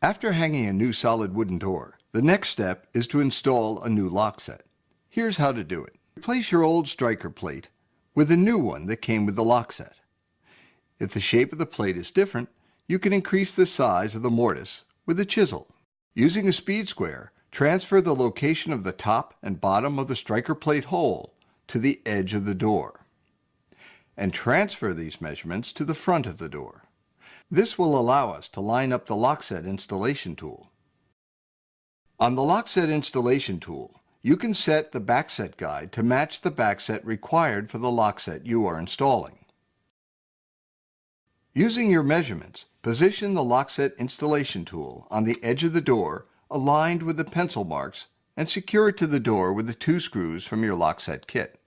After hanging a new solid wooden door, the next step is to install a new lock set. Here's how to do it. Replace your old striker plate with a new one that came with the lock set. If the shape of the plate is different, you can increase the size of the mortise with a chisel. Using a speed square, transfer the location of the top and bottom of the striker plate hole to the edge of the door, and transfer these measurements to the front of the door. This will allow us to line up the lock set installation tool. On the lock set installation tool, you can set the backset guide to match the backset required for the lock set you are installing. Using your measurements, position the lock set installation tool on the edge of the door aligned with the pencil marks and secure it to the door with the 2 screws from your lock set kit.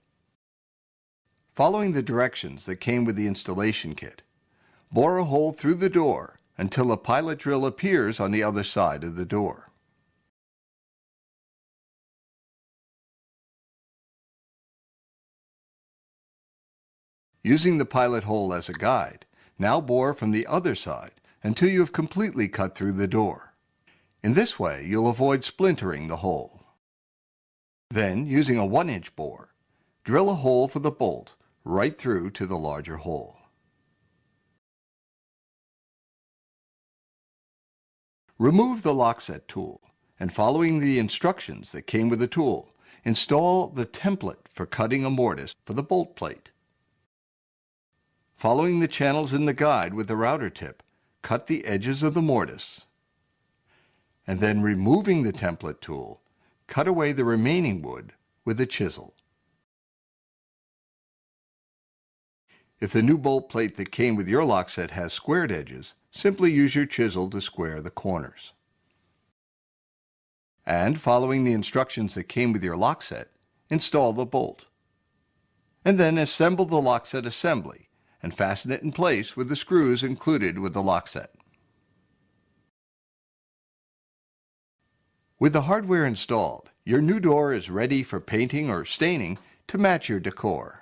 Following the directions that came with the installation kit, bore a hole through the door until a pilot drill appears on the other side of the door. Using the pilot hole as a guide, now bore from the other side until you have completely cut through the door. In this way, you'll avoid splintering the hole. Then, using a 1-inch bore, drill a hole for the bolt right through to the larger hole. Remove the lock set tool, and following the instructions that came with the tool, install the template for cutting a mortise for the bolt plate. Following the channels in the guide with the router tip, cut the edges of the mortise, and then removing the template tool, cut away the remaining wood with a chisel. If the new bolt plate that came with your lock set has squared edges, simply use your chisel to square the corners. And following the instructions that came with your lock set, install the bolt. And then assemble the lock set assembly and fasten it in place with the screws included with the lock set. With the hardware installed, your new door is ready for painting or staining to match your decor.